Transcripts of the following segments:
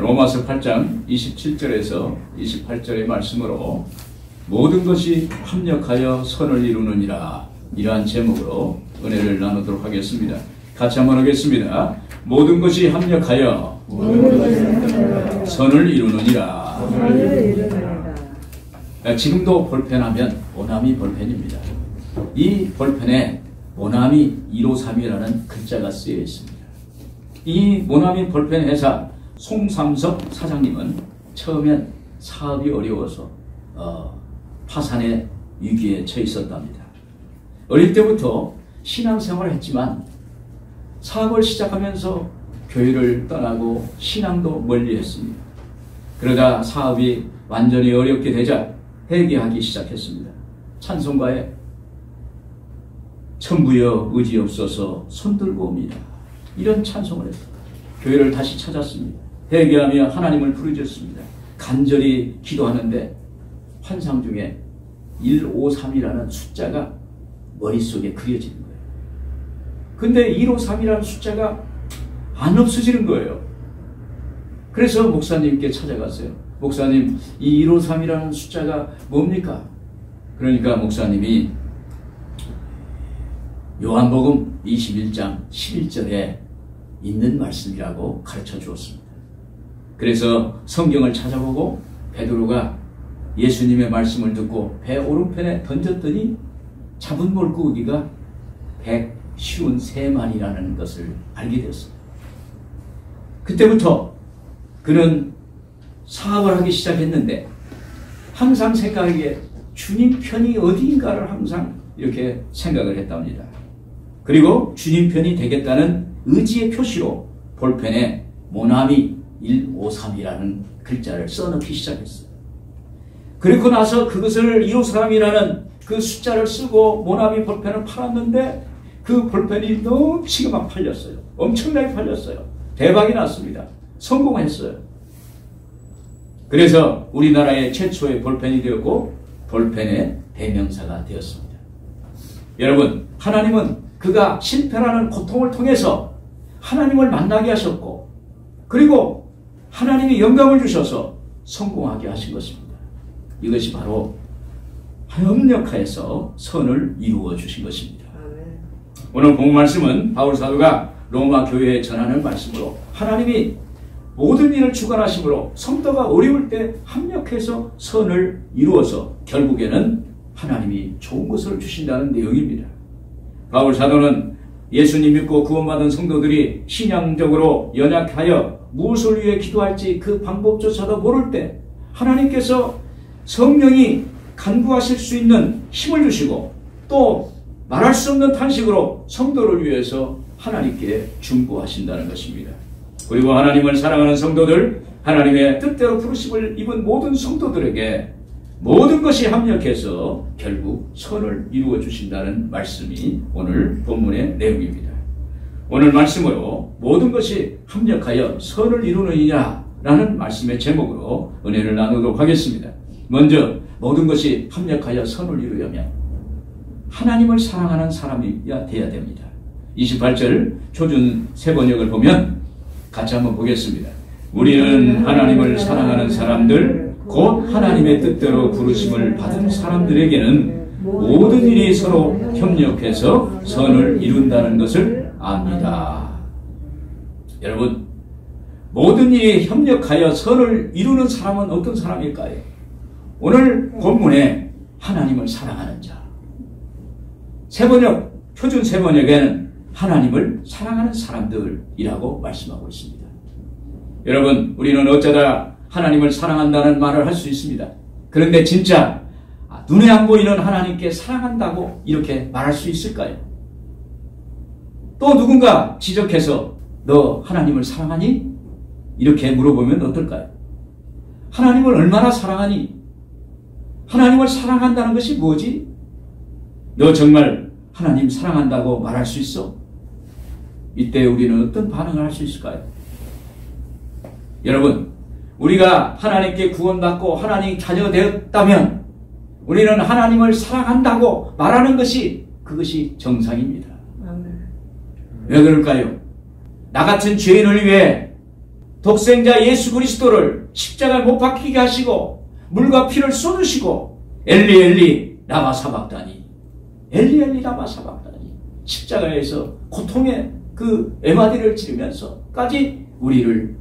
로마서 8장 27절에서 28절의 말씀으로 모든 것이 합력하여 선을 이루느니라, 이러한 제목으로 은혜를 나누도록 하겠습니다. 같이 한번 하겠습니다. 모든 것이 합력하여 선을 이루느니라. 지금도 볼펜하면 모나미 볼펜입니다. 이 볼펜에 모나미 153이라는 글자가 쓰여 있습니다. 이 모나미 볼펜 회사 송삼석 사장님은 처음엔 사업이 어려워서 파산의 위기에 처해 있었답니다. 어릴 때부터 신앙생활을 했지만 사업을 시작하면서 교회를 떠나고 신앙도 멀리 했습니다. 그러다 사업이 완전히 어렵게 되자 회개하기 시작했습니다. 찬송가에 천부여 의지없어서 손들고 옵니다, 이런 찬송을 했습니다. 교회를 다시 찾았습니다. 회개하며 하나님을 부르짖습니다. 간절히 기도하는데 환상 중에 153이라는 숫자가 머릿속에 그려지는 거예요. 근데 153이라는 숫자가 안 없어지는 거예요. 그래서 목사님께 찾아갔어요. 목사님, 이 153이라는 숫자가 뭡니까? 그러니까 목사님이 요한복음 21장 11절에 있는 말씀이라고 가르쳐 주었습니다. 그래서 성경을 찾아보고 베드로가 예수님의 말씀을 듣고 배 오른편에 던졌더니 잡은 물고기가 153마리라는 것을 알게 되었습니다. 그때부터 그는 사업을 하기 시작했는데 항상 생각하기에 주님 편이 어디인가를 항상 이렇게 생각을 했답니다. 그리고 주님 편이 되겠다는 의지의 표시로 볼펜에 모나미 153이라는 글자를 써넣기 시작했어요. 그리고 나서 그것을 153이라는 그 숫자를 쓰고 모나미 볼펜을 팔았는데 그 볼펜이 넘치게 막 팔렸어요. 엄청나게 팔렸어요. 대박이 났습니다. 성공했어요. 그래서 우리나라의 최초의 볼펜이 되었고 볼펜의 대명사가 되었습니다. 여러분, 하나님은 그가 실패라는 고통을 통해서 하나님을 만나게 하셨고, 그리고 하나님이 영감을 주셔서 성공하게 하신 것입니다. 이것이 바로 협력하여서 선을 이루어 주신 것입니다. 오늘 본 말씀은 바울 사도가 로마 교회에 전하는 말씀으로 하나님이 모든 일을 주관하심으로 성도가 어려울 때 합력해서 선을 이루어서 결국에는 하나님이 좋은 것을 주신다는 내용입니다. 바울 사도는 예수님 믿고 구원받은 성도들이 신앙적으로 연약하여 무엇을 위해 기도할지 그 방법조차도 모를 때 하나님께서 성령이 간구하실 수 있는 힘을 주시고 또 말할 수 없는 탄식으로 성도를 위해서 하나님께 중보하신다는 것입니다. 그리고 하나님을 사랑하는 성도들, 하나님의 뜻대로 부르심을 입은 모든 성도들에게 모든 것이 합력해서 결국 선을 이루어 주신다는 말씀이 오늘 본문의 내용입니다. 오늘 말씀으로 모든 것이 합력하여 선을 이루느니라 라는 말씀의 제목으로 은혜를 나누도록 하겠습니다. 먼저 모든 것이 합력하여 선을 이루려면 하나님을 사랑하는 사람이 돼야 됩니다. 28절 초준 세번역을 보면 같이 한번 보겠습니다. 우리는 하나님을 사랑하는 사람들 곧 하나님의 뜻대로 부르심을 받은 사람들에게는 모든 일이 서로 협력해서 선을 이룬다는 것을 압니다. 여러분, 모든 일이 협력하여 선을 이루는 사람은 어떤 사람일까요? 오늘 본문에 하나님을 사랑하는 자, 세번역, 표준 세번역에는 하나님을 사랑하는 사람들이라고 말씀하고 있습니다. 여러분, 우리는 어쩌다 하나님을 사랑한다는 말을 할 수 있습니다. 그런데 진짜 눈에 안 보이는 하나님께 사랑한다고 이렇게 말할 수 있을까요? 또 누군가 지적해서 너 하나님을 사랑하니? 이렇게 물어보면 어떨까요? 하나님을 얼마나 사랑하니? 하나님을 사랑한다는 것이 뭐지? 너 정말 하나님 사랑한다고 말할 수 있어? 이때 우리는 어떤 반응을 할 수 있을까요? 여러분, 우리가 하나님께 구원받고 하나님 자녀 되었다면 우리는 하나님을 사랑한다고 말하는 것이 그것이 정상입니다. 왜 그럴까요? 나 같은 죄인을 위해 독생자 예수 그리스도를 십자가에 못 박히게 하시고 물과 피를 쏟으시고 엘리 엘리 라마 사박다니, 엘리 엘리 라마 사박다니, 십자가에서 고통의 그 에마디를 지르면서까지 우리를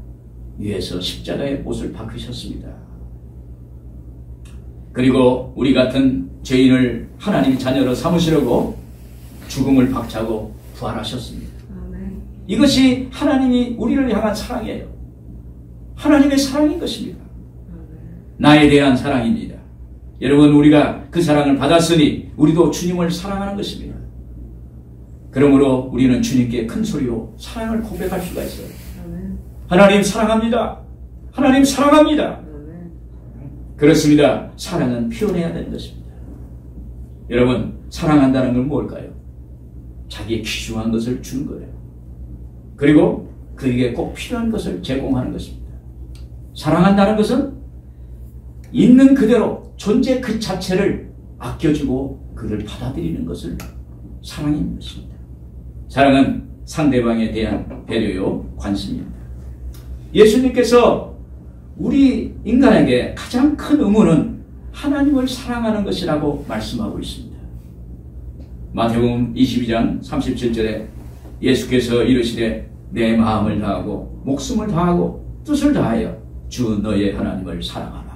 위해서 십자가의 못을 박으셨습니다. 그리고 우리 같은 죄인을 하나님 자녀로 삼으시려고 죽음을 박차고 부활하셨습니다. 이것이 하나님이 우리를 향한 사랑이에요. 하나님의 사랑인 것입니다. 나에 대한 사랑입니다. 여러분, 우리가 그 사랑을 받았으니 우리도 주님을 사랑하는 것입니다. 그러므로 우리는 주님께 큰 소리로 사랑을 고백할 수가 있어요. 하나님 사랑합니다. 하나님 사랑합니다. 그렇습니다. 사랑은 표현해야 되는 것입니다. 여러분, 사랑한다는 건 뭘까요? 자기의 귀중한 것을 주는 거예요. 그리고 그에게 꼭 필요한 것을 제공하는 것입니다. 사랑한다는 것은 있는 그대로 존재 그 자체를 아껴주고 그를 받아들이는 것을 사랑인 것입니다. 사랑은 상대방에 대한 배려요, 관심입니다. 예수님께서 우리 인간에게 가장 큰 의무는 하나님을 사랑하는 것이라고 말씀하고 있습니다. 마태복음 22장 37절에 예수께서 이르시되 내 마음을 다하고 목숨을 다하고 뜻을 다하여 주 너의 하나님을 사랑하라.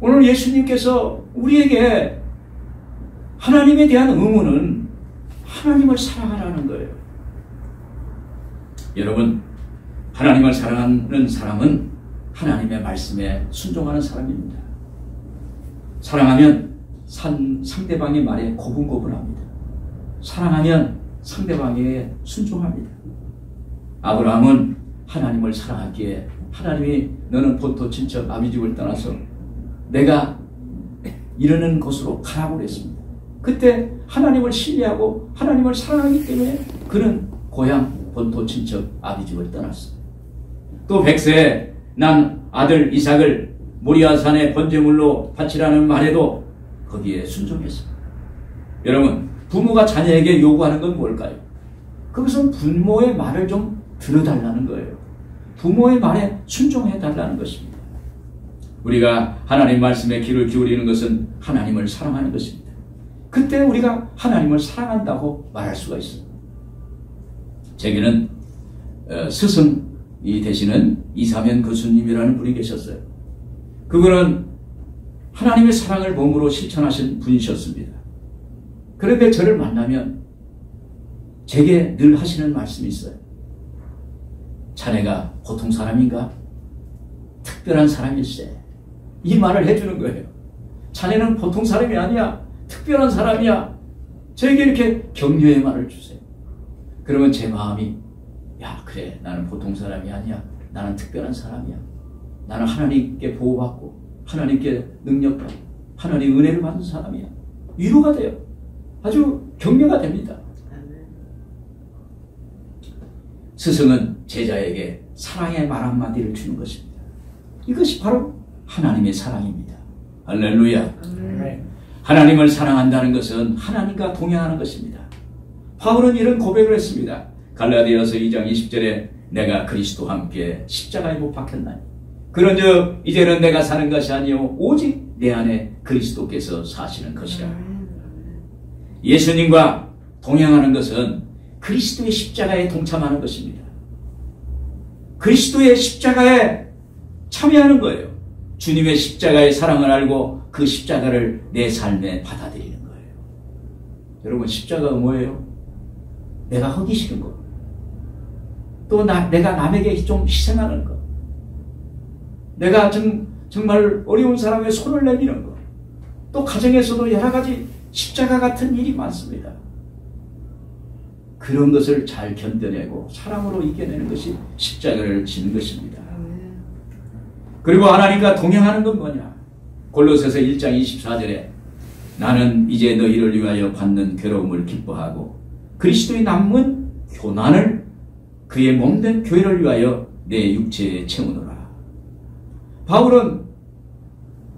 오늘 예수님께서 우리에게 하나님에 대한 의무는 하나님을 사랑하라는 거예요. 여러분, 하나님을 사랑하는 사람은 하나님의 말씀에 순종하는 사람입니다. 사랑하면 상대방의 말에 고분고분합니다. 사랑하면 상대방에게 순종합니다. 아브라함은 하나님을 사랑하기에 하나님이 너는 본토 친척 아비집을 떠나서 내가 이르는 곳으로 가라고 그랬습니다. 그때 하나님을 신뢰하고 하나님을 사랑하기 때문에 그는 고향 본토 친척 아비집을 떠났어요. 또 백세에 난 아들 이삭을 모리아산의 번제물로 바치라는 말에도 거기에 순종했습니다. 여러분, 부모가 자녀에게 요구하는 건 뭘까요? 그것은 부모의 말을 좀 들어달라는 거예요. 부모의 말에 순종해달라는 것입니다. 우리가 하나님 말씀에 귀를 기울이는 것은 하나님을 사랑하는 것입니다. 그때 우리가 하나님을 사랑한다고 말할 수가 있습니다. 제게는 스승이 되시는 이사면 교수님이라는 분이 계셨어요. 그분은 하나님의 사랑을 몸으로 실천하신 분이셨습니다. 그런데 저를 만나면 제게 늘 하시는 말씀이 있어요. 자네가 보통 사람인가? 특별한 사람일세. 이 말을 해주는 거예요. 자네는 보통 사람이 아니야. 특별한 사람이야. 저에게 이렇게 격려의 말을 주세요. 그러면 제 마음이, 야, 그래, 나는 보통 사람이 아니야. 나는 특별한 사람이야. 나는 하나님께 보호받고 하나님께 능력받고 하나님 은혜를 받은 사람이야. 위로가 돼요. 아주 격려가 됩니다. 스승은 제자에게 사랑의 말 한마디를 주는 것입니다. 이것이 바로 하나님의 사랑입니다. 할렐루야. 하나님을 사랑한다는 것은 하나님과 동행하는 것입니다. 바울은 이런 고백을 했습니다. 갈라디아서 2장 20절에 내가 그리스도와 함께 십자가에 못 박혔나니 그런즉 이제는 내가 사는 것이 아니요 오직 내 안에 그리스도께서 사시는 것이라. 예수님과 동행하는 것은 그리스도의 십자가에 동참하는 것입니다. 그리스도의 십자가에 참여하는 거예요. 주님의 십자가의 사랑을 알고 그 십자가를 내 삶에 받아들이는 거예요. 여러분, 십자가가 뭐예요? 내가 하기 싫은 거. 또 내가 남에게 좀 희생하는 거. 내가 정말 어려운 사람의 손을 내미는 거. 또 가정에서도 여러 가지 십자가 같은 일이 많습니다. 그런 것을 잘 견뎌내고 사랑으로 이겨내는 것이 십자가를 지는 것입니다. 그리고 하나님과 동행하는 건 뭐냐? 골로새서 1장 24절에 나는 이제 너희를 위하여 받는 괴로움을 기뻐하고 그리스도의 남은 교난을 그의 몸된 교회를 위하여 내 육체에 채우노라. 바울은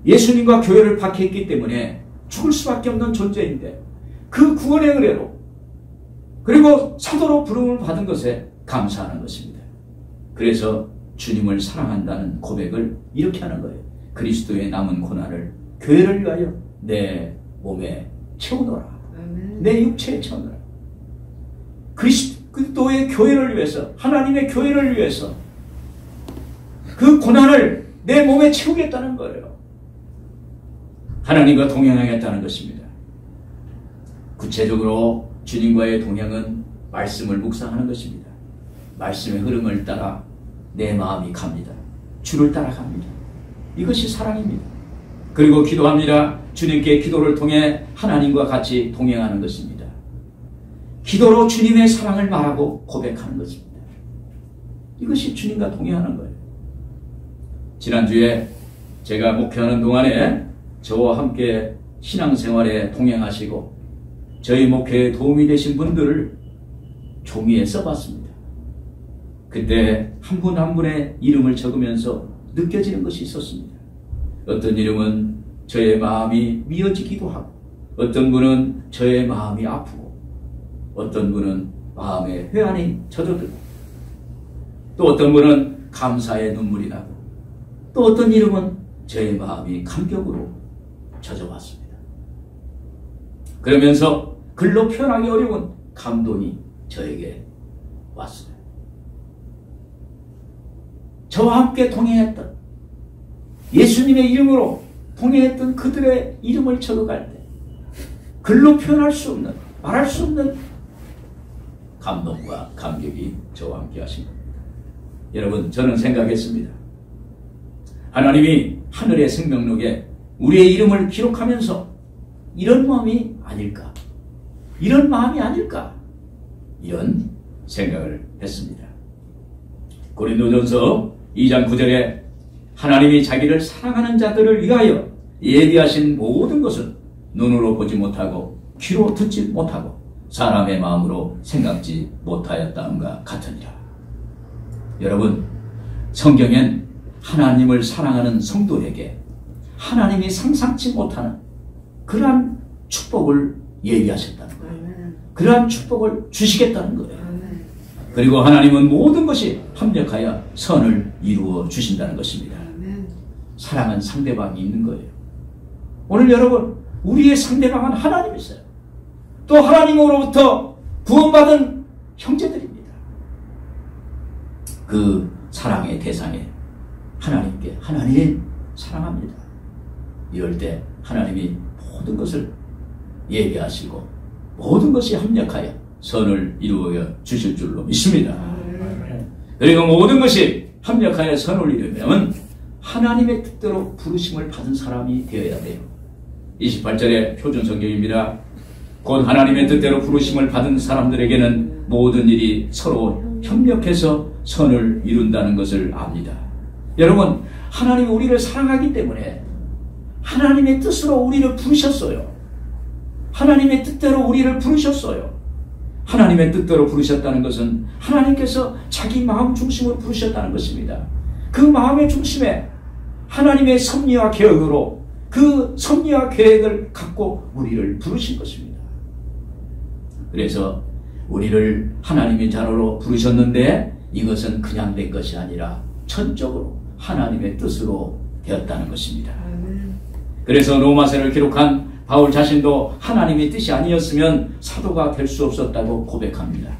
예수님과 교회를 박해했기 때문에 죽을 수밖에 없는 존재인데 그 구원의 은혜로 그리고 사도로 부름을 받은 것에 감사하는 것입니다. 그래서 주님을 사랑한다는 고백을 이렇게 하는 거예요. 그리스도의 남은 고난을 교회를 위하여 내 몸에 채우노라. 내 육체에 채우노라. 그리스도의 교회를 위해서, 하나님의 교회를 위해서 그 고난을 내 몸에 채우겠다는 거예요. 하나님과 동행하겠다는 것입니다. 구체적으로 주님과의 동행은 말씀을 묵상하는 것입니다. 말씀의 흐름을 따라 내 마음이 갑니다. 주를 따라갑니다. 이것이 사랑입니다. 그리고 기도합니다. 주님께 기도를 통해 하나님과 같이 동행하는 것입니다. 기도로 주님의 사랑을 말하고 고백하는 것입니다. 이것이 주님과 동행하는 거예요. 지난주에 제가 목회하는 동안에 저와 함께 신앙생활에 동행하시고 저희 목회에 도움이 되신 분들을 종이에 써봤습니다. 그때 한 분 한 분의 이름을 적으면서 느껴지는 것이 있었습니다. 어떤 이름은 저의 마음이 미어지기도 하고, 어떤 분은 저의 마음이 아프고, 어떤 분은 마음에 회한이 젖어들고, 또 어떤 분은 감사의 눈물이 나고, 또 어떤 이름은 저의 마음이 감격으로 젖어왔습니다. 그러면서 글로 표현하기 어려운 감동이 저에게 왔어요. 저와 함께 동행했던, 예수님의 이름으로 동행했던 그들의 이름을 적어갈 때 글로 표현할 수 없는, 말할 수 없는 감동과 감격이 저와 함께 하신 겁니다. 여러분, 저는 생각했습니다. 하나님이 하늘의 생명록에 우리의 이름을 기록하면서 이런 마음이 아닐까, 이런 마음이 아닐까, 이런 생각을 했습니다. 고린도전서 2장 9절에 하나님이 자기를 사랑하는 자들을 위하여 예비하신 모든 것은 눈으로 보지 못하고 귀로 듣지 못하고 사람의 마음으로 생각지 못하였다함과 같으니라. 여러분, 성경엔 하나님을 사랑하는 성도에게 하나님이 상상치 못하는 그러한 축복을 예비하셨다는 거예요. 그러한 축복을 주시겠다는 거예요. 그리고 하나님은 모든 것이 합력하여 선을 이루어 주신다는 것입니다. 사랑은 상대방이 있는 거예요. 오늘 여러분, 우리의 상대방은 하나님이세요. 또 하나님으로부터 구원받은 형제들입니다. 그 사랑의 대상에 하나님께, 하나님 사랑합니다, 이럴 때 하나님이 모든 것을 예비하시고 모든 것이 합력하여 선을 이루어 주실 줄로 믿습니다. 그리고 모든 것이 합력하여 선을 이루려면 하나님의 뜻대로 부르심을 받은 사람이 되어야 돼요. 28절의 표준성경입니다. 곧 하나님의 뜻대로 부르심을 받은 사람들에게는 모든 일이 서로 협력해서 선을 이룬다는 것을 압니다. 여러분, 하나님이 우리를 사랑하기 때문에 하나님의 뜻으로 우리를 부르셨어요. 하나님의 뜻대로 우리를 부르셨어요. 하나님의 뜻대로 부르셨다는 것은 하나님께서 자기 마음 중심으로 부르셨다는 것입니다. 그 마음의 중심에 하나님의 섭리와 계획으로 그 섭리와 계획을 갖고 우리를 부르신 것입니다. 그래서 우리를 하나님의 자녀로 부르셨는데 이것은 그냥 된 것이 아니라 전적으로 하나님의 뜻으로 되었다는 것입니다. 그래서 로마서를 기록한 바울 자신도 하나님의 뜻이 아니었으면 사도가 될 수 없었다고 고백합니다.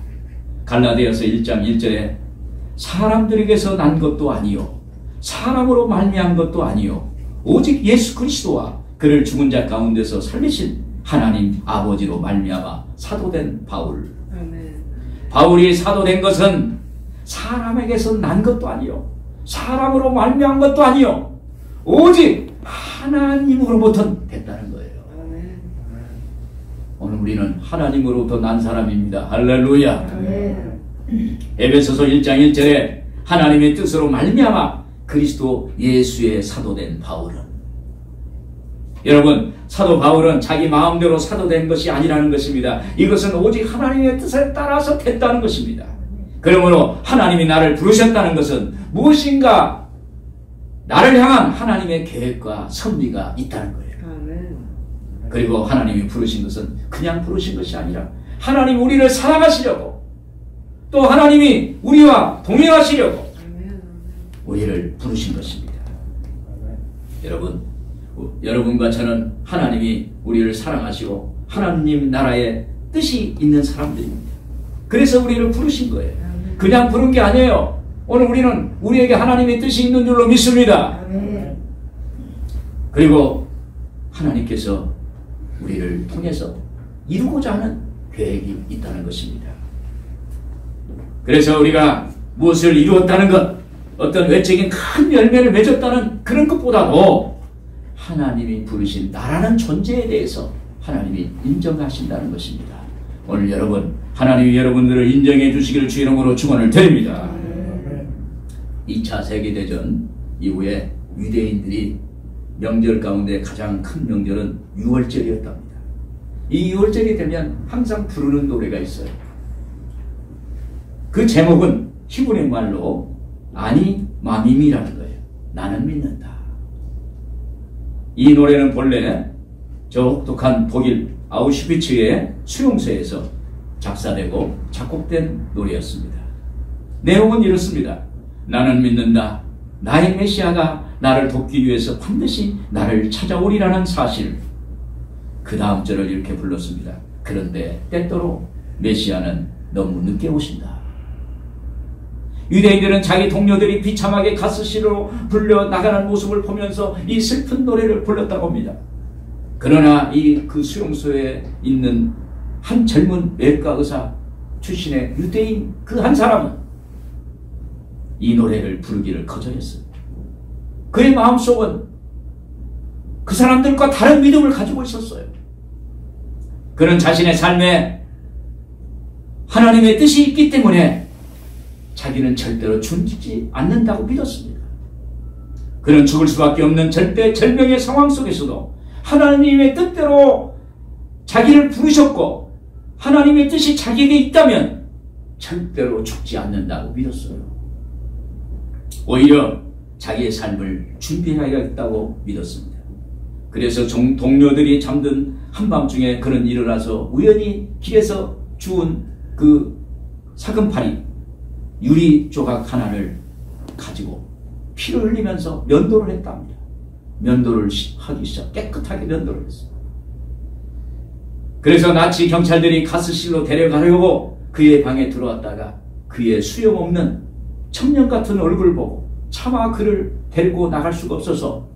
갈라디아서 1장 1절에 사람들에게서 난 것도 아니요 사람으로 말미암은 것도 아니요 오직 예수 그리스도와 그를 죽은 자 가운데서 살리신 하나님 아버지로 말미암아 사도된 바울. 바울이 사도된 것은 사람에게서 난 것도 아니요 사람으로 말미암은 것도 아니요 오직 하나님으로부터 됐다는 거예요. 오늘 우리는 하나님으로부터 난 사람입니다. 할렐루야. 에베소서 1장 1절에 하나님의 뜻으로 말미암아 그리스도 예수의 사도된 바울은, 여러분, 사도 바울은 자기 마음대로 사도된 것이 아니라는 것입니다. 이것은 오직 하나님의 뜻에 따라서 됐다는 것입니다. 그러므로 하나님이 나를 부르셨다는 것은 무엇인가 나를 향한 하나님의 계획과 섭리가 있다는 거예요. 그리고 하나님이 부르신 것은 그냥 부르신 것이 아니라 하나님 우리를 사랑하시려고, 또 하나님이 우리와 동행하시려고, 우리를 부르신 것입니다. 여러분, 여러분과 저는 하나님이 우리를 사랑하시고 하나님 나라에 뜻이 있는 사람들입니다. 그래서 우리를 부르신 거예요. 그냥 부른 게 아니에요. 오늘 우리는 우리에게 하나님의 뜻이 있는 줄로 믿습니다. 그리고 하나님께서 우리를 통해서 이루고자 하는 계획이 있다는 것입니다. 그래서 우리가 무엇을 이루었다는 것, 어떤 외적인 큰 열매를 맺었다는 그런 것보다도 하나님이 부르신 나라는 존재에 대해서 하나님이 인정하신다는 것입니다. 오늘 여러분, 하나님이 여러분들을 인정해 주시기를 주 이름으로 축원을 드립니다. 2차 세계대전 이후에 유대인들이 명절 가운데 가장 큰 명절은 유월절이었답니다. 이 유월절이 되면 항상 부르는 노래가 있어요. 그 제목은 히브리 말로 아니 마밈이라는 거예요. 나는 믿는다. 이 노래는 본래 저 혹독한 독일 아우슈비츠의 수용소에서 작사되고 작곡된 노래였습니다. 내용은 이렇습니다. 나는 믿는다. 나의 메시아가 나를 돕기 위해서 반드시 나를 찾아오리라는 사실. 그 다음 절을 이렇게 불렀습니다. 그런데 때때로 메시아는 너무 늦게 오신다. 유대인들은 자기 동료들이 비참하게 가스실로 불려나가는 모습을 보면서 이 슬픈 노래를 불렀다고 합니다. 그러나 그 수용소에 있는 한 젊은 외과 의사 출신의 유대인 그 한 사람은 이 노래를 부르기를 거절했습니다. 그의 마음속은 그 사람들과 다른 믿음을 가지고 있었어요. 그는 자신의 삶에 하나님의 뜻이 있기 때문에 자기는 절대로 죽지 않는다고 믿었습니다. 그는 죽을 수밖에 없는 절대절명의 상황 속에서도 하나님의 뜻대로 자기를 부르셨고 하나님의 뜻이 자기에게 있다면 절대로 죽지 않는다고 믿었어요. 오히려 자기의 삶을 준비해야겠다고 믿었습니다. 그래서 동료들이 잠든 한밤중에 그는 일어나서 우연히 길에서 주운 그 사금팔이 유리 조각 하나를 가지고 피를 흘리면서 면도를 했답니다. 면도를 하기 시작, 깨끗하게 면도를 했어요. 그래서 나치 경찰들이 가스실로 데려가려고 그의 방에 들어왔다가 그의 수염없는 청년 같은 얼굴을 보고 차마 그를 데리고 나갈 수가 없어서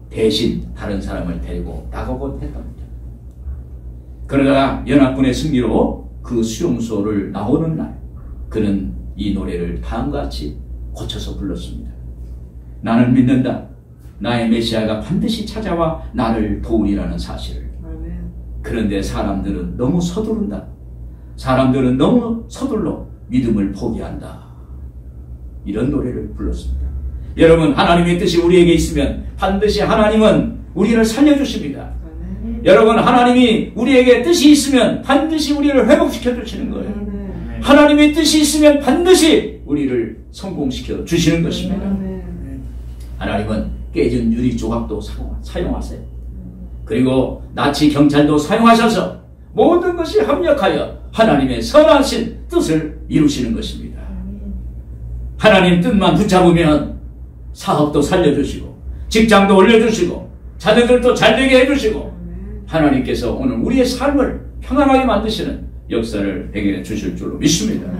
대신 다른 사람을 데리고 나가곤 했답니다. 그러다가 연합군의 승리로 그 수용소를 나오는 날 그는 이 노래를 다음과 같이 고쳐서 불렀습니다. 나는 믿는다. 나의 메시아가 반드시 찾아와 나를 도우리라는 사실을. 그런데 사람들은 너무 서두른다. 사람들은 너무 서둘러 믿음을 포기한다. 이런 노래를 불렀습니다. 여러분, 하나님의 뜻이 우리에게 있으면 반드시 하나님은 우리를 살려주십니다. 여러분, 하나님이 우리에게 뜻이 있으면 반드시 우리를 회복시켜 주시는 거예요. 하나님의 뜻이 있으면 반드시 우리를 성공시켜 주시는 것입니다. 하나님은 깨진 유리 조각도 사용하세요. 그리고 나치 경찰도 사용하셔서 모든 것이 합력하여 하나님의 선하신 뜻을 이루시는 것입니다. 하나님 뜻만 붙잡으면 사업도 살려주시고 직장도 올려주시고 자녀들도 잘되게 해주시고 하나님께서 오늘 우리의 삶을 평안하게 만드시는 역사를 행해 주실 줄로 믿습니다.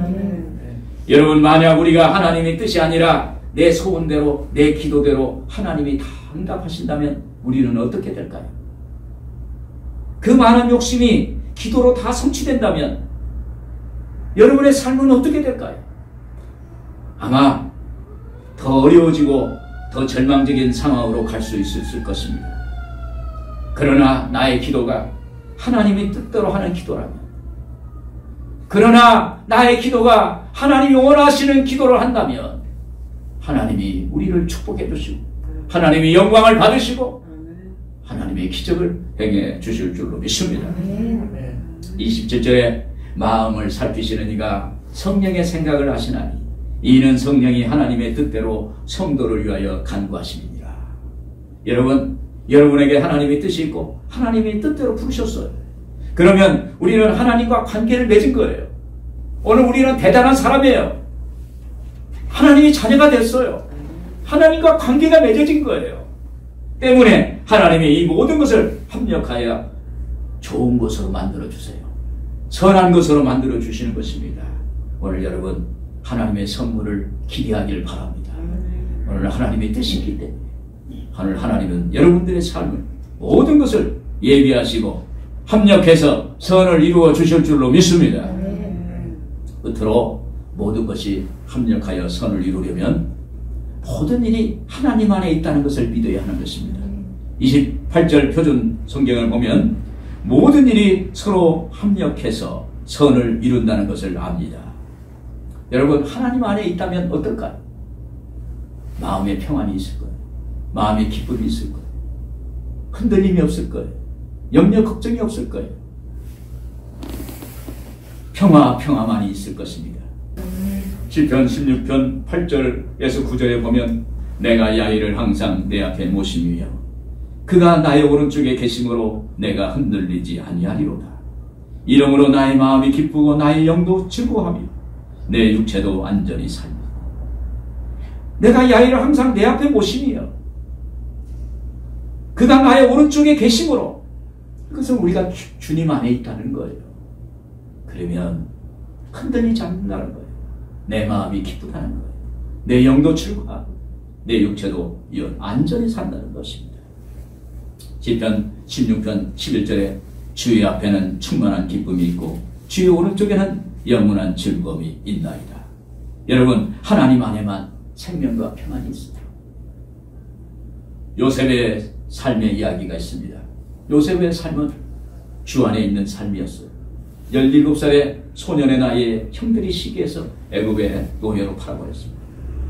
여러분, 만약 우리가 하나님의 뜻이 아니라 내 소원대로 내 기도대로 하나님이 다 응답하신다면 우리는 어떻게 될까요? 그 많은 욕심이 기도로 다 성취된다면 여러분의 삶은 어떻게 될까요? 아마 더 어려워지고 더 절망적인 상황으로 갈 수 있을 것입니다. 그러나 나의 기도가 하나님의 뜻대로 하는 기도라면, 그러나 나의 기도가 하나님이 원하시는 기도를 한다면 하나님이 우리를 축복해 주시고 하나님이 영광을 받으시고 하나님의 기적을 행해 주실 줄로 믿습니다. 27절에 마음을 살피시는 이가 성령의 생각을 하시나니 이는 성령이 하나님의 뜻대로 성도를 위하여 간구하심이니라. 여러분, 여러분에게 하나님의 뜻이 있고 하나님의 뜻대로 부르셨어요. 그러면 우리는 하나님과 관계를 맺은 거예요. 오늘 우리는 대단한 사람이에요. 하나님의 자녀가 됐어요. 하나님과 관계가 맺어진 거예요. 때문에 하나님이 이 모든 것을 합력하여 좋은 것으로 만들어주세요. 선한 것으로 만들어주시는 것입니다. 오늘 여러분 하나님의 선물을 기대하기를 바랍니다. 오늘 하나님의 뜻이기 때문에 오늘 하나님은 여러분들의 삶을 모든 것을 예비하시고 합력해서 선을 이루어 주실 줄로 믿습니다. 끝으로 모든 것이 합력하여 선을 이루려면 모든 일이 하나님 안에 있다는 것을 믿어야 하는 것입니다. 28절 표준 성경을 보면 모든 일이 서로 합력해서 선을 이룬다는 것을 압니다. 여러분 하나님 안에 있다면 어떨까요? 마음의 평안이 있을 거예요. 마음의 기쁨이 있을 거예요. 흔들림이 없을 거예요. 염려 걱정이 없을 거예요. 평화만이 있을 것입니다. 시편 16편 8절에서 9절에 보면 내가 야훼를 항상 내 앞에 모심이여 그가 나의 오른쪽에 계심으로 내가 흔들리지 아니하리로다. 이러므로 나의 마음이 기쁘고 나의 영도 즐거워하며 내 육체도 안전히 살리라. 내가 야훼를 항상 내 앞에 모심이여 그가 나의 오른쪽에 계심으로, 그것은 우리가 주님 안에 있다는 거예요. 그러면 흔들리지 않는다는 거예요. 내 마음이 기쁘다는 거예요. 내 영도 즐거워하고 내 육체도 안전히 산다는 것입니다. 시편 16편 11절에 주의 앞에는 충만한 기쁨이 있고 주의 오른쪽에는 영원한 즐거움이 있나이다. 여러분 하나님 안에만 생명과 평안이 있습니다. 요셉의 삶의 이야기가 있습니다. 요셉의 삶은 주 안에 있는 삶이었어요. 17살의 소년의 나이에 형들이 시기해서 애굽의 노예로 팔아버렸습니다.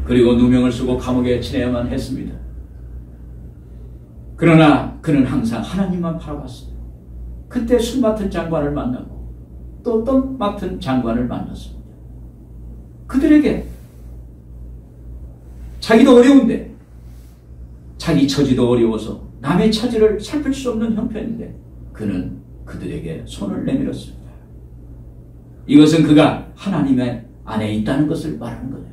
그리고 누명을 쓰고 감옥에 지내야만 했습니다. 그러나 그는 항상 하나님만 바라봤어요. 그때 술 맡은 장관을 만나고 또 떡 맡은 장관을 만났습니다. 그들에게 자기도 어려운데 자기 처지도 어려워서 남의 처지를 살필 수 없는 형편인데 그는 그들에게 손을 내밀었습니다. 이것은 그가 하나님의 안에 있다는 것을 말하는 거예요.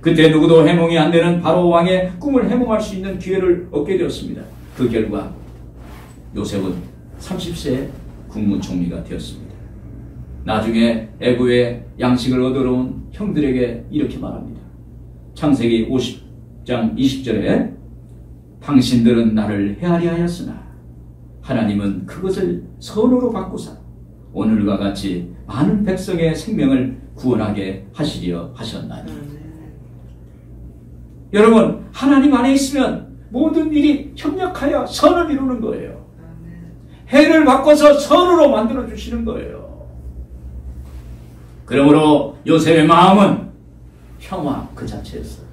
그때 누구도 해몽이 안 되는 바로 왕의 꿈을 해몽할 수 있는 기회를 얻게 되었습니다. 그 결과 요셉은 30세에 국무총리가 되었습니다. 나중에 애굽의 양식을 얻으러 온 형들에게 이렇게 말합니다. 창세기 50장 20절에 당신들은 나를 헤아려 하였으나 하나님은 그것을 선으로 바꾸사 오늘과 같이 많은 백성의 생명을 구원하게 하시려 하셨나니. 여러분 하나님 안에 있으면 모든 일이 협력하여 선을 이루는 거예요. 해를 바꿔서 선으로 만들어 주시는 거예요. 그러므로 요셉의 마음은 평화 그 자체였어요.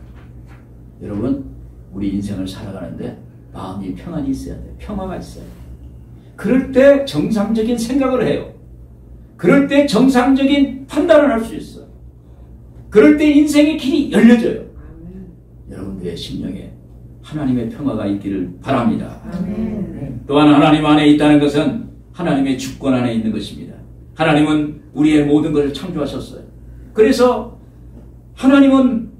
여러분 우리 인생을 살아가는데 마음이 평안이 있어야 돼요. 평화가 있어야 돼요. 그럴 때 정상적인 생각을 해요. 그럴 때 정상적인 판단을 할 수 있어요. 그럴 때 인생의 길이 열려져요. 여러분들의 심령에 하나님의 평화가 있기를 바랍니다. 또한 하나님 안에 있다는 것은 하나님의 주권 안에 있는 것입니다. 하나님은 우리의 모든 것을 창조하셨어요. 그래서 하나님은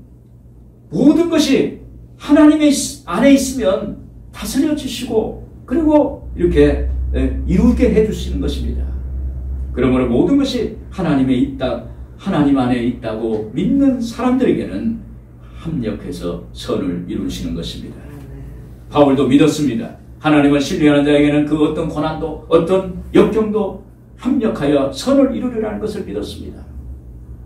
모든 것이 하나님의 안에 있으면 다스려 주시고 그리고 이렇게 이루게 해주시는 것입니다. 그러므로 모든 것이 하나님 안에 있다고 믿는 사람들에게는 합력해서 선을 이루시는 것입니다. 바울도 믿었습니다. 하나님을 신뢰하는 자에게는 그 어떤 고난도 어떤 역경도 합력하여 선을 이루리라는 것을 믿었습니다.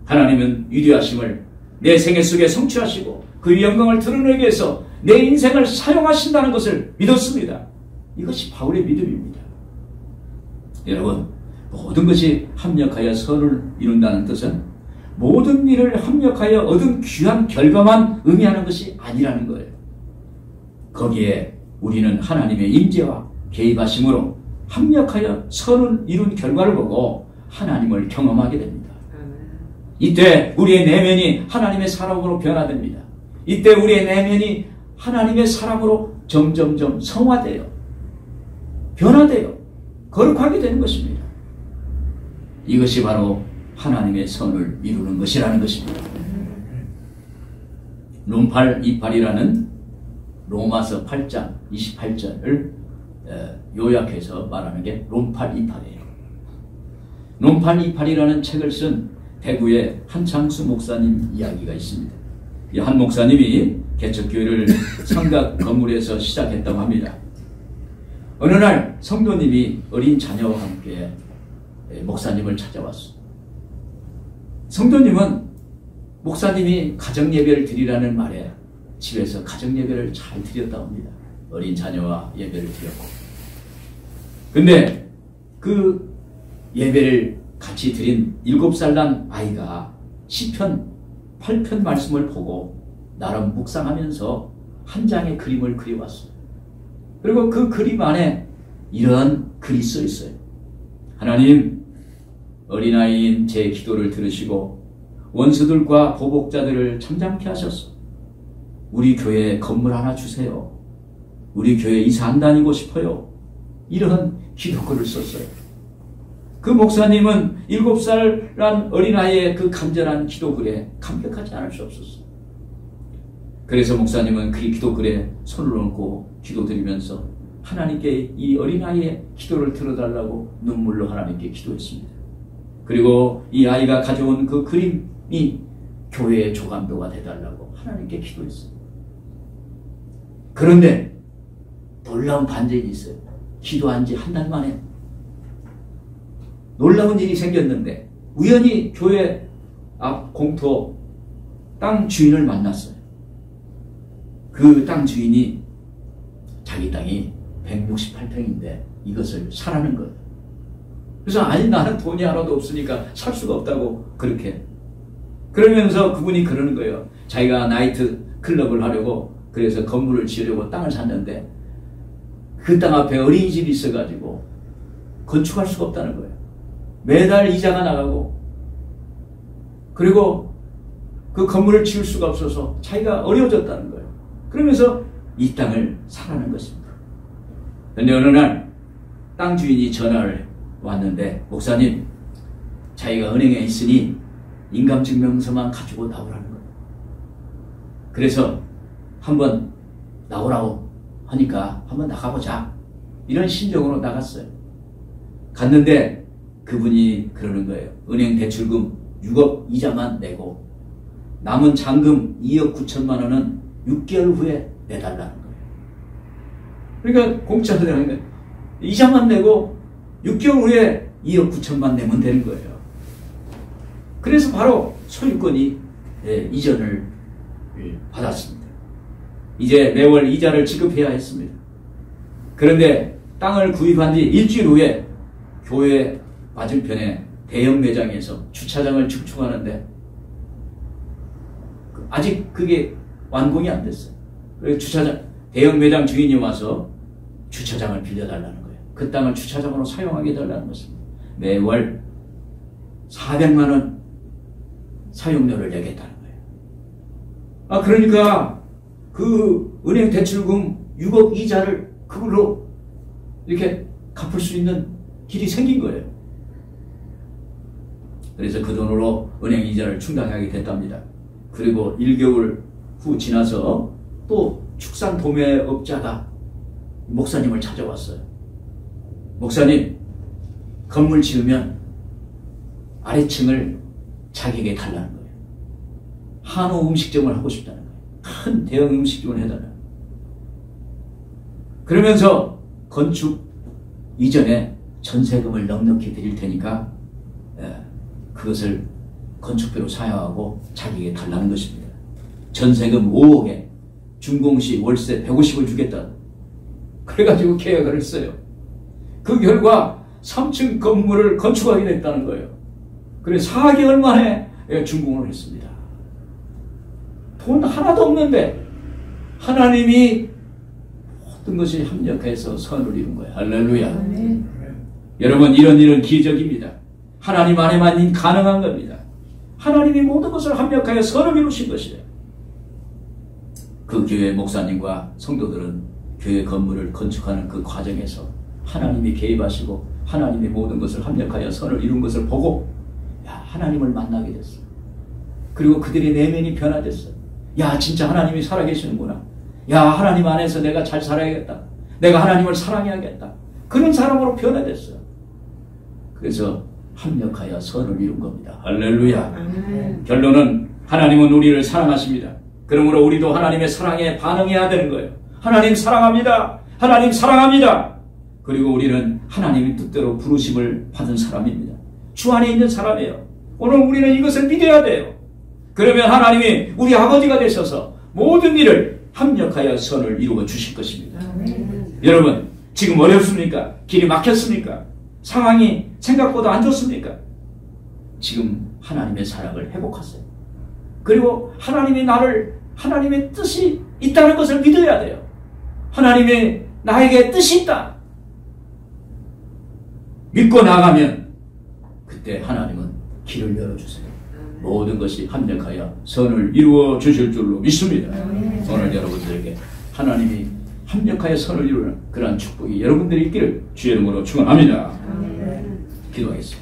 하나님은 위대하심을 내 생애 속에 성취하시고 그 영광을 드러내기 위해서 내 인생을 사용하신다는 것을 믿었습니다. 이것이 바울의 믿음입니다. 여러분 모든 것이 합력하여 선을 이룬다는 뜻은 모든 일을 합력하여 얻은 귀한 결과만 의미하는 것이 아니라는 거예요. 거기에 우리는 하나님의 임재와 개입하심으로 합력하여 선을 이룬 결과를 보고 하나님을 경험하게 됩니다. 이때 우리의 내면이 하나님의 사람으로 변화됩니다. 이때 우리의 내면이 하나님의 사람으로 점점점 성화돼요. 변화돼요. 거룩하게 되는 것입니다. 이것이 바로 하나님의 선을 이루는 것이라는 것입니다. 롬팔 이팔이라는 로마서 8장 28절을 요약해서 말하는 게 롬팔 이팔이에요. 롬팔 이팔이라는 책을 쓴 대구의 한창수 목사님 이야기가 있습니다. 이 한 목사님이 개척교회를 삼각 건물에서 시작했다고 합니다. 어느 날 성도님이 어린 자녀와 함께 목사님을 찾아왔어. 성도님은 목사님이 가정예배를 드리라는 말에 집에서 가정예배를 잘 드렸다고 합니다. 어린 자녀와 예배를 드렸고. 근데 그 예배를 같이 드린 7살 난 아이가 시편 8편 말씀을 보고 나름 묵상하면서 한 장의 그림을 그려왔어요. 그리고 그 그림 안에 이런 글이 써 있어요. 하나님, 어린아이인 제 기도를 들으시고 원수들과 보복자들을 잠잠케 하셨소. 우리 교회에 건물 하나 주세요. 우리 교회 이사 안 다니고 싶어요. 이런 기도글을 썼어요. 그 목사님은 7살란 어린아이의 그 간절한 기도글에 감격하지 않을 수 없었어요. 그래서 목사님은 그 기도글에 손을 얹고 기도드리면서 하나님께 이 어린아이의 기도를 들어달라고 눈물로 하나님께 기도했습니다. 그리고 이 아이가 가져온 그 그림이 교회의 조감도가 되달라고 하나님께 기도했어요. 그런데 놀라운 반전이 있어요. 기도한 지 한 달 만에 놀라운 일이 생겼는데 우연히 교회 앞 공터 땅 주인을 만났어요. 그 땅 주인이 자기 땅이 168평인데 이것을 사라는 거예요. 그래서 아니 나는 돈이 하나도 없으니까 살 수가 없다고 그렇게. 그러면서 그분이 그러는 거예요. 자기가 나이트 클럽을 하려고 그래서 건물을 지으려고 땅을 샀는데 그 땅 앞에 어린이집이 있어가지고 건축할 수가 없다는 거예요. 매달 이자가 나가고 그리고 그 건물을 지을 수가 없어서 자기가 어려워졌다는 거예요. 그러면서 이 땅을 사라는 것입니다. 그런데 어느 날 땅 주인이 전화를 왔는데 목사님, 자기가 은행에 있으니 인감증명서만 가지고 나오라는 거예요. 그래서 한번 나오라고 하니까 한번 나가보자. 이런 심정으로 나갔어요. 갔는데 그분이 그러는 거예요. 은행 대출금 6억 이자만 내고 남은 잔금 2억 9천만 원은 6개월 후에 내달라는 거예요. 그러니까 공짜로 되는 거예요. 이자만 내고 6개월 후에 2억 9천만 내면 되는 거예요. 그래서 바로 소유권이 이전을 받았습니다. 이제 매월 이자를 지급해야 했습니다. 그런데 땅을 구입한 지 일주일 후에 교회 맞은편에 대형 매장에서 주차장을 증축하는데 아직 그게 완공이 안 됐어요. 그래서 주차장, 대형 매장 주인이 와서 주차장을 빌려달라는 거예요. 그 땅을 주차장으로 사용하게 해달라는 것입니다. 매월 400만 원 사용료를 내겠다는 거예요. 그러니까 그 은행 대출금 6억 이자를 그걸로 이렇게 갚을 수 있는 길이 생긴 거예요. 그래서 그 돈으로 은행 이자를 충당하게 됐답니다. 그리고 1개월 후 지나서 또 축산 도매업자가 목사님을 찾아왔어요. 목사님, 건물 지으면 아래층을 자기에게 달라는 거예요. 한우 음식점을 하고 싶다는 거예요. 큰 대형 음식점을 해달라는 거예요. 그러면서 건축 이전에 전세금을 넉넉히 드릴 테니까 그것을 건축비로 사용하고 자기에게 달라는 것입니다. 전세금 5억에 준공시 월세 150을 주겠다. 그래가지고 계약을 했어요. 그 결과 3층 건물을 건축하게 됐다는 거예요. 그래서 4개월 만에 준공을 했습니다. 돈 하나도 없는데 하나님이 모든 것이 합력해서 선을 이룬 거예요. 할렐루야. 네. 여러분, 이런 기적입니다. 하나님 안에만 가능한 겁니다. 하나님이 모든 것을 합력하여 선을 이루신 것이에요. 그 교회 목사님과 성도들은 교회 건물을 건축하는 그 과정에서 하나님이 개입하시고 하나님이 모든 것을 합력하여 선을 이룬 것을 보고 하나님을 만나게 됐어요. 그리고 그들의 내면이 변화됐어요. 야, 진짜 하나님이 살아계시는구나. 야, 하나님 안에서 내가 잘 살아야겠다. 내가 하나님을 사랑해야겠다. 그런 사람으로 변화됐어요. 그래서 합력하여 선을 이룬 겁니다. 할렐루야. 결론은 하나님은 우리를 사랑하십니다. 그러므로 우리도 하나님의 사랑에 반응해야 되는 거예요. 하나님 사랑합니다. 하나님 사랑합니다. 그리고 우리는 하나님의 뜻대로 부르심을 받은 사람입니다. 주 안에 있는 사람이에요. 오늘 우리는 이것을 믿어야 돼요. 그러면 하나님이 우리 아버지가 되셔서 모든 일을 합력하여 선을 이루어 주실 것입니다. 여러분, 지금 어렵습니까? 길이 막혔습니까? 상황이 생각보다 안 좋습니까? 지금 하나님의 사랑을 회복하세요. 그리고 하나님의 뜻이 있다는 것을 믿어야 돼요. 하나님의 나에게 뜻이 있다. 믿고 나가면 그때 하나님은 길을 열어주세요. 모든 것이 합력하여 선을 이루어 주실 줄로 믿습니다. 오늘 여러분들에게 하나님이 합력하여 선을 이루는 그러한 축복이 여러분들이 있기를 주의 이름으로 축원합니다. 기도하겠습니다.